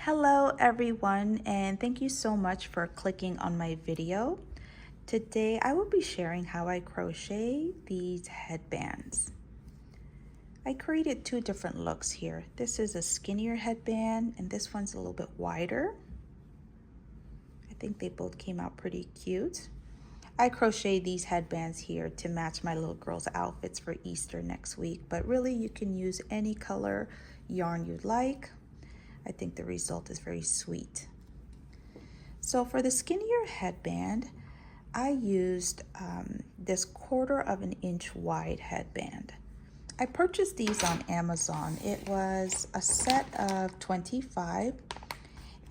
Hello everyone, and thank you so much for clicking on my video. Today I will be sharing how I crochet these headbands. I created two different looks here. This is a skinnier headband and this one's a little bit wider. I think they both came out pretty cute. I crocheted these headbands here to match my little girl's outfits for Easter next week, but really you can use any color yarn you'd like. I think the result is very sweet. So for the skinnier headband, I used this 1/4 of an inch wide headband. I purchased these on Amazon. It was a set of 25,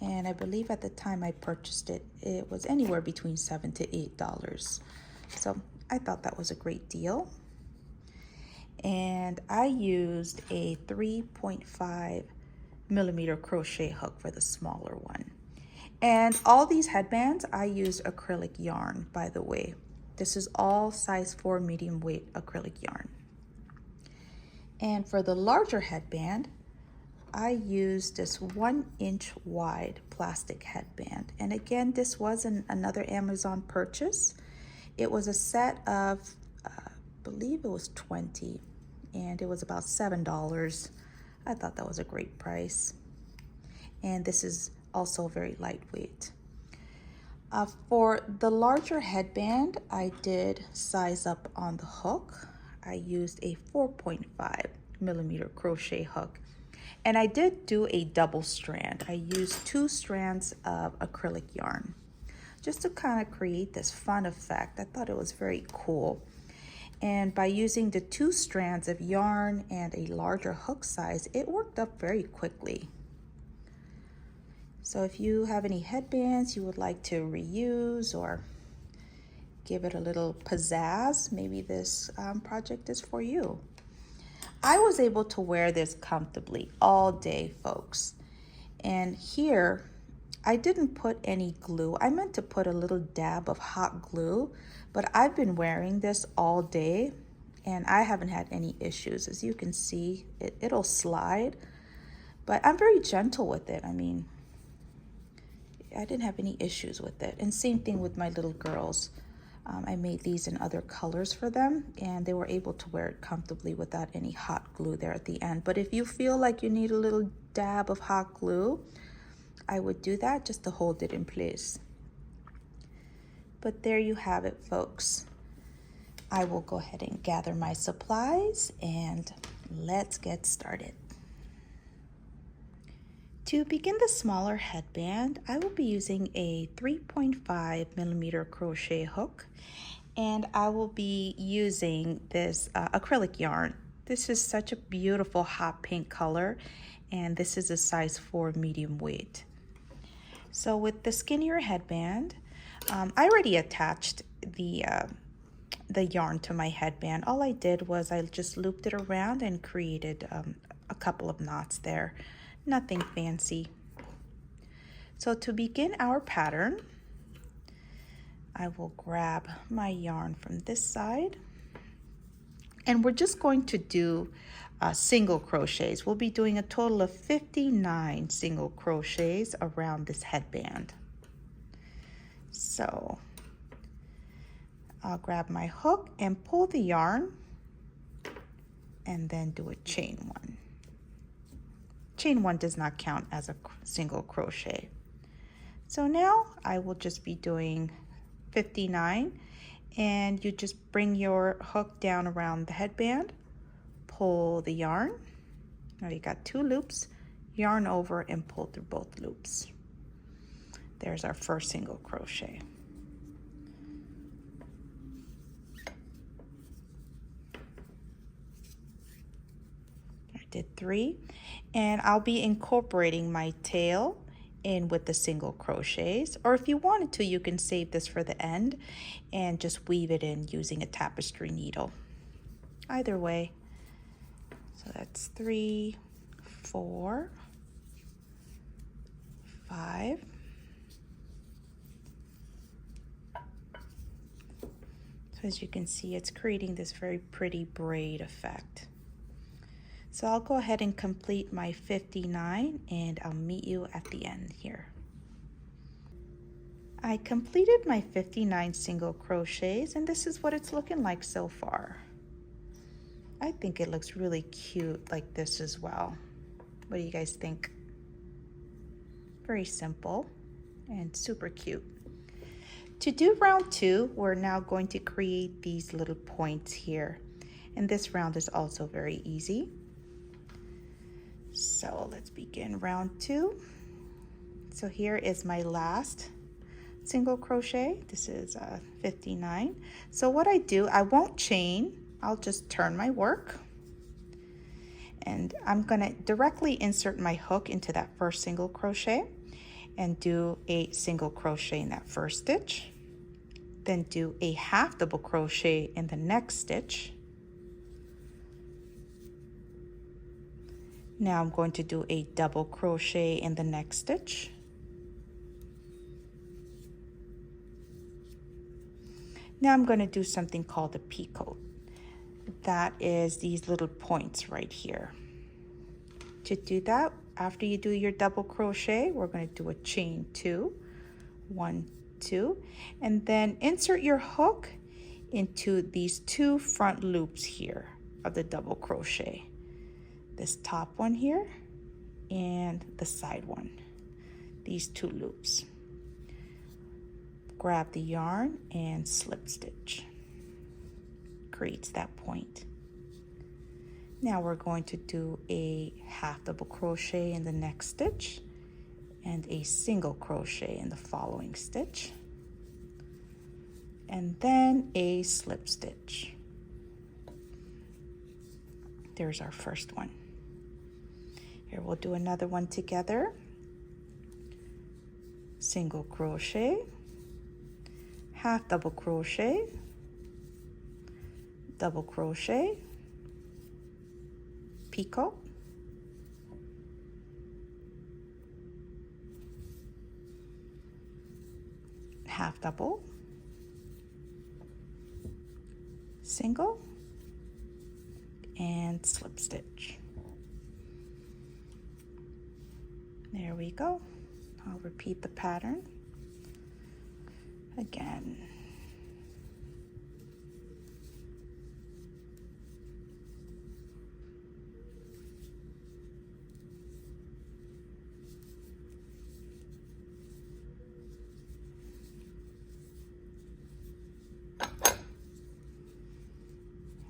and I believe at the time I purchased it, it was anywhere between $7 to $8. So I thought that was a great deal. And I used a 3.5mm crochet hook for the smaller one. And all these headbands, I used acrylic yarn, by the way. This is all size 4 medium weight acrylic yarn. And for the larger headband, I used this 1 inch wide plastic headband. And again, this was another Amazon purchase. It was a set of, I believe it was 20, and it was about $7. I thought that was a great price. And this is also very lightweight. For the larger headband, I did size up on the hook. I used a 4.5mm crochet hook. And I did do a double strand. I used 2 strands of acrylic yarn just to kind of create this fun effect. I thought it was very cool. And by using the 2 strands of yarn and a larger hook size, it worked up very quickly. So if you have any headbands you would like to reuse or give it a little pizzazz, maybe this project is for you. I was able to wear this comfortably all day, folks. And here, I didn't put any glue. I meant to put a little dab of hot glue, but I've been wearing this all day and I haven't had any issues. As you can see, it'll slide, but I'm very gentle with it. I mean, I didn't have any issues with it. And same thing with my little girls. I made these in other colors for them and they were able to wear it comfortably without any hot glue there at the end. But if you feel like you need a little dab of hot glue, I would do that just to hold it in place. But there you have it, folks. I will go ahead and gather my supplies and let's get started. To begin the smaller headband, I will be using a 3.5mm crochet hook, and I will be using this acrylic yarn. This is such a beautiful hot pink color, and this is a size 4 medium weight. So with the skinnier headband, I already attached the yarn to my headband. All I did was I just looped it around and created a couple of knots there. Nothing fancy. So to begin our pattern, I will grab my yarn from this side and we're just going to do single crochets. We'll be doing a total of 59 single crochets around this headband. So I'll grab my hook and pull the yarn and then do a chain 1. Chain 1 does not count as a single crochet. So now I will just be doing 59, and you just bring your hook down around the headband, pull the yarn. Now you got 2 loops, yarn over and pull through both loops. There's our first single crochet. Did 3, and I'll be incorporating my tail in with the single crochets, or if you wanted to, you can save this for the end and just weave it in using a tapestry needle. Either way. So that's 3, 4, 5, so as you can see, it's creating this very pretty braid effect. So I'll go ahead and complete my 59 and I'll meet you at the end here. I completed my 59 single crochets and this is what it's looking like so far. I think it looks really cute like this as well. What do you guys think? Very simple and super cute. To do round 2, we're now going to create these little points here. And this round is also very easy. So let's begin round 2. So here is my last single crochet. This is 59. So what I do, I won't chain. I'll just turn my work. And I'm gonna directly insert my hook into that first single crochet and do a single crochet in that first stitch. Then do a half double crochet in the next stitch. Now I'm going to do a double crochet in the next stitch. Now I'm going to do something called a picot. That is these little points right here. To do that, after you do your double crochet, we're going to do a chain 2, 1, 2, and then insert your hook into these 2 front loops here of the double crochet. This top one here and the side one, these 2 loops. Grab the yarn and slip stitch. Creates that point. Now we're going to do a half double crochet in the next stitch and a single crochet in the following stitch, and then a slip stitch. There's our first one. Here we'll do another one together. Single crochet, half double crochet, double crochet, picot, half double, single, and slip stitch. There we go. I'll repeat the pattern again.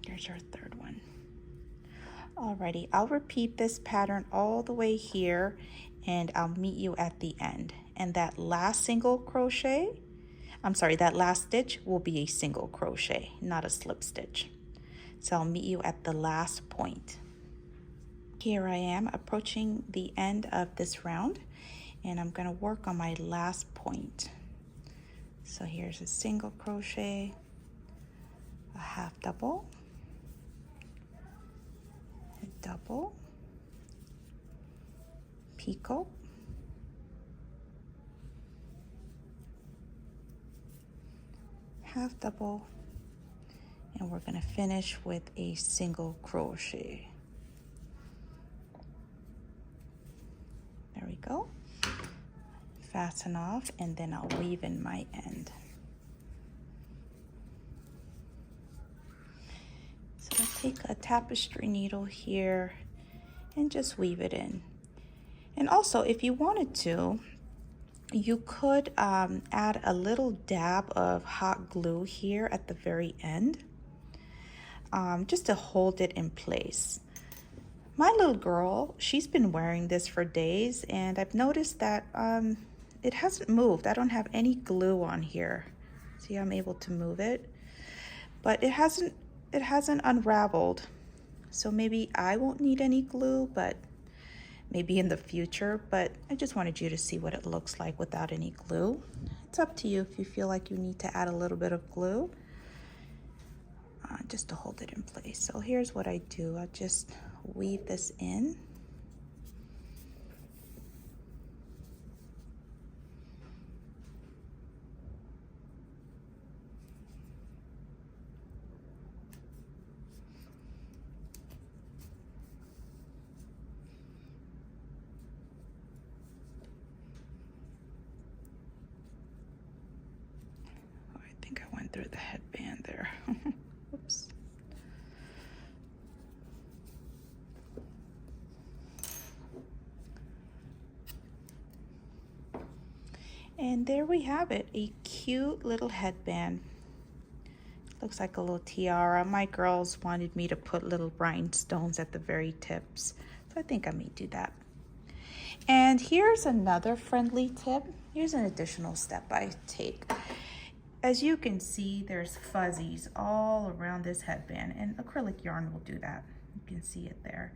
Here's our third one. Alrighty, I'll repeat this pattern all the way here and I'll meet you at the end. And that last single crochet, that last stitch will be a single crochet, not a slip stitch. So I'll meet you at the last point. Here I am approaching the end of this round and I'm going to work on my last point. So here's a single crochet, a half double, a double, picot, half double, and we're going to finish with a single crochet. There we go. Fasten off and then I'll weave in my end. So I'll take a tapestry needle here and just weave it in. And also, if you wanted to, you could add a little dab of hot glue here at the very end, just to hold it in place. My little girl, she's been wearing this for days and I've noticed that it hasn't moved. I don't have any glue on here. See, I'm able to move it, but it hasn't unraveled. So maybe I won't need any glue, but maybe in the future. But I just wanted you to see what it looks like without any glue. It's up to you if you feel like you need to add a little bit of glue just to hold it in place. So here's what I do. I just weave this in. through the headband there. Oops. And there we have it, a cute little headband. Looks like a little tiara. My girls wanted me to put little rhinestones at the very tips, so I think I may do that. And here's another friendly tip. Here's an additional step I take. As you can see, there's fuzzies all around this headband, and acrylic yarn will do that. You can see it there.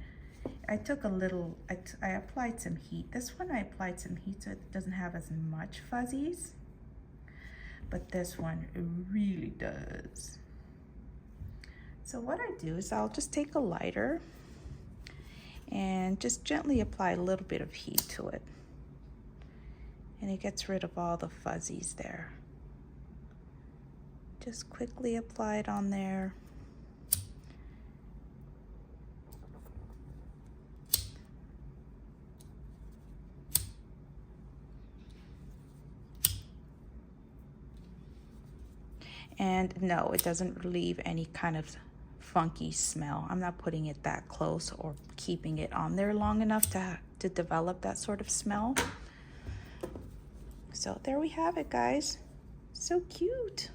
I took a little, I applied some heat. This one I applied some heat so it doesn't have as much fuzzies, but this one it really does. So what I do is I'll just take a lighter and just gently apply a little bit of heat to it. And it gets rid of all the fuzzies there. Just quickly apply it on there. And no, it doesn't leave any kind of funky smell. I'm not putting it that close or keeping it on there long enough to develop that sort of smell. So there we have it, guys. So cute.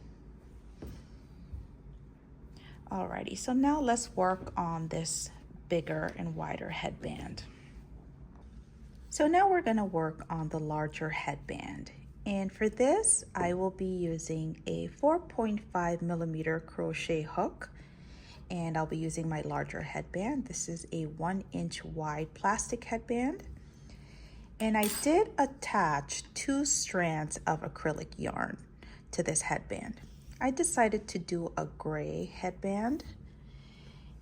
Alrighty, so now let's work on this bigger and wider headband. So now we're gonna work on the larger headband. And for this, I will be using a 4.5 millimeter crochet hook, and I'll be using my larger headband. This is a 1 inch wide plastic headband. And I did attach 2 strands of acrylic yarn to this headband. I decided to do a gray headband.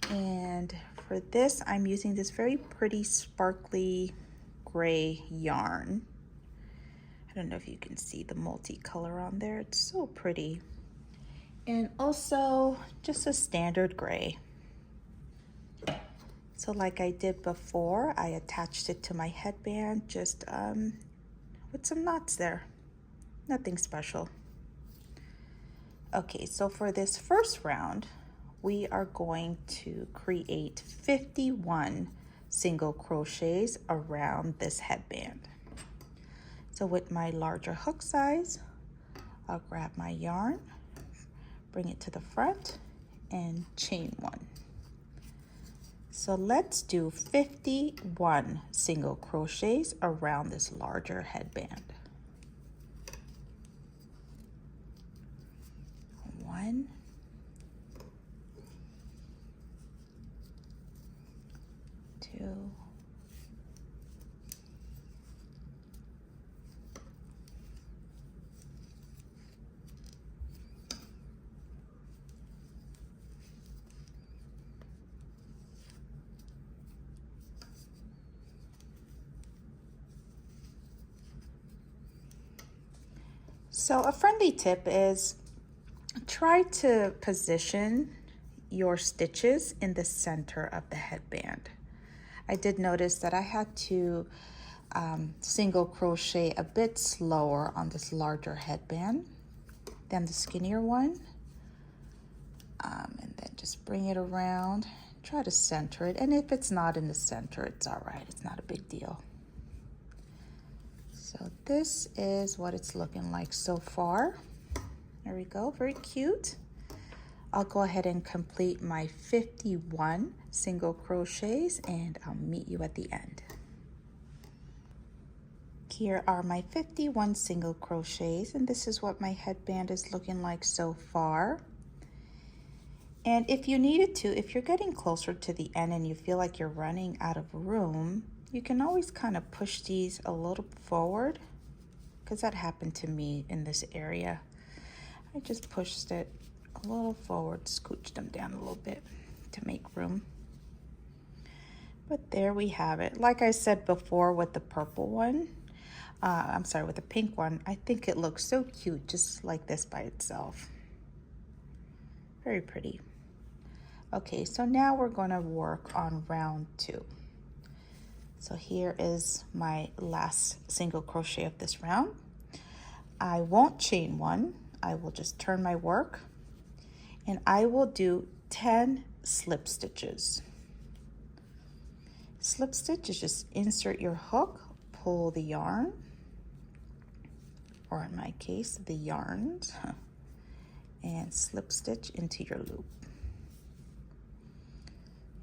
And for this, I'm using this very pretty sparkly gray yarn. I don't know if you can see the multicolor on there. It's so pretty. And also just a standard gray. So like I did before, I attached it to my headband just with some knots there. Nothing special. Okay, so for this first round, we are going to create 51 single crochets around this headband. So with my larger hook size, I'll grab my yarn, bring it to the front, and chain 1. So let's do 51 single crochets around this larger headband. 1, 2, 'So a friendly tip is try to position your stitches in the center of the headband. I did notice that I had to single crochet a bit slower on this larger headband than the skinnier one. And then just bring it around, try to center it. And if it's not in the center, it's all right. It's not a big deal. So this is what it's looking like so far. There we go, very cute. I'll go ahead and complete my 51 single crochets and I'll meet you at the end. Here are my 51 single crochets, and this is what my headband is looking like so far. And if you needed to, if you're getting closer to the end and you feel like you're running out of room, you can always kind of push these a little forward, because that happened to me in this area. I just pushed it a little forward, scooched them down a little bit to make room. But there we have it. Like I said before with the purple one, I'm sorry, with the pink one, I think it looks so cute just like this by itself. Very pretty. Okay, so now we're going to work on round 2. So here is my last single crochet of this round. I won't chain one. I will just turn my work and I will do 10 slip stitches. Slip stitch is just insert your hook, pull the yarn, or in my case, the yarns, and slip stitch into your loop.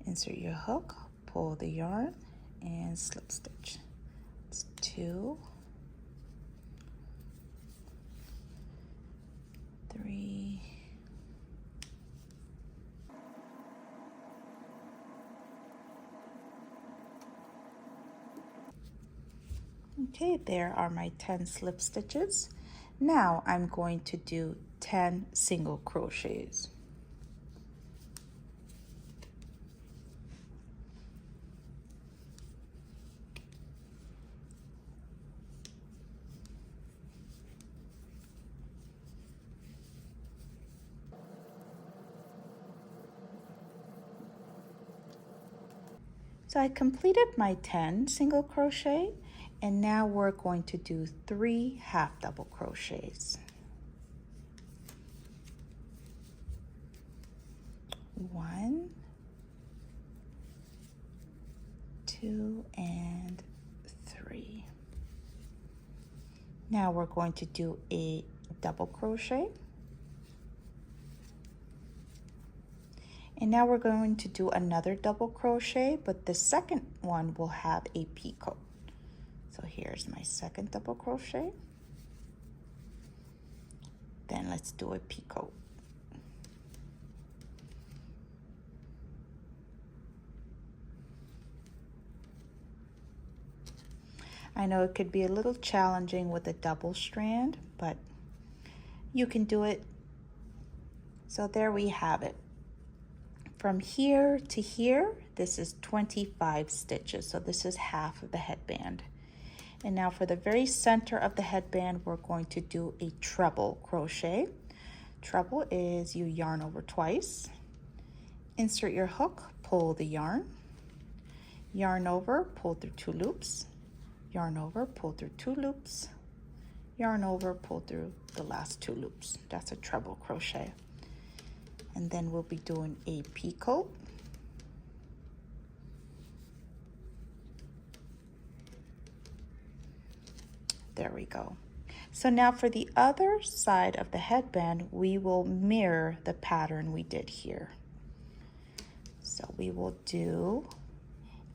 Insert your hook, pull the yarn, and slip stitch. It's 2, 3, okay, there are my 10 slip stitches. Now I'm going to do 10 single crochets. So I completed my 10 single crochet, and now we're going to do 3 half double crochets. 1, 2, and 3. Now we're going to do a double crochet. And now we're going to do another double crochet, but the second one will have a picot. So here's my second double crochet. Then let's do a picot. I know it could be a little challenging with a double strand, but you can do it. So there we have it. From here to here, this is 25 stitches. So this is half of the headband. And now for the very center of the headband, we're going to do a treble crochet. Treble is you yarn over twice, insert your hook, pull the yarn over, pull through 2 loops, yarn over, pull through 2 loops, yarn over, pull through the last 2 loops. That's a treble crochet. And then we'll be doing a picot. There we go. So now for the other side of the headband, we will mirror the pattern we did here. So we will do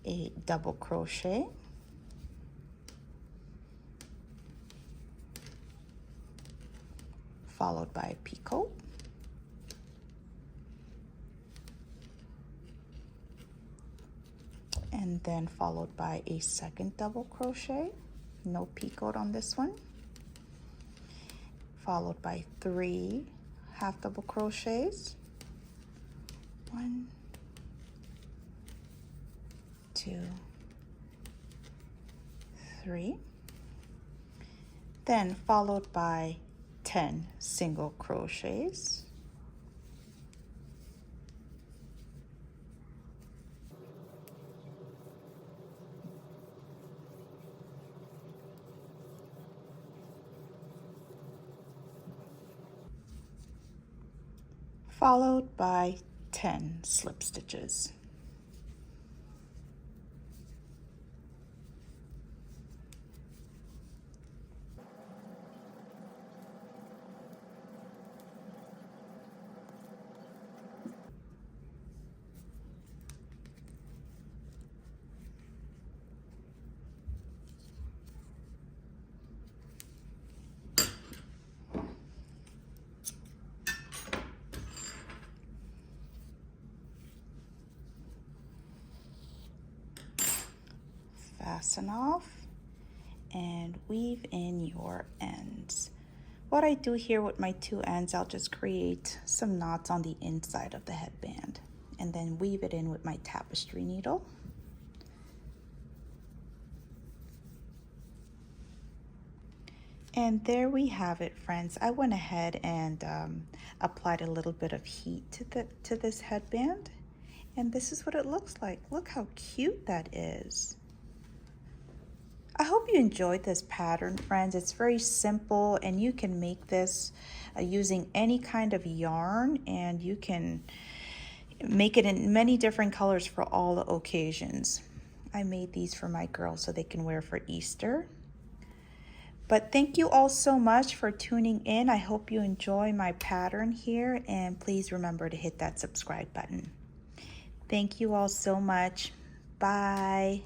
a double crochet, followed by a picot, and then followed by a second double crochet, no picot on this one, followed by 3 half double crochets, 1, 2, 3, then followed by 10 single crochets, followed by 10 slip stitches. Fasten off and weave in your ends. What I do here with my 2 ends, I'll just create some knots on the inside of the headband and then weave it in with my tapestry needle. And there we have it, friends. I went ahead and applied a little bit of heat to this headband, and this is what it looks like. Look how cute that is. I hope you enjoyed this pattern, friends. It's very simple, and you can make this using any kind of yarn, and you can make it in many different colors for all the occasions. I made these for my girls so they can wear for Easter. But thank you all so much for tuning in. I hope you enjoy my pattern here, and please remember to hit that subscribe button. Thank you all so much. Bye.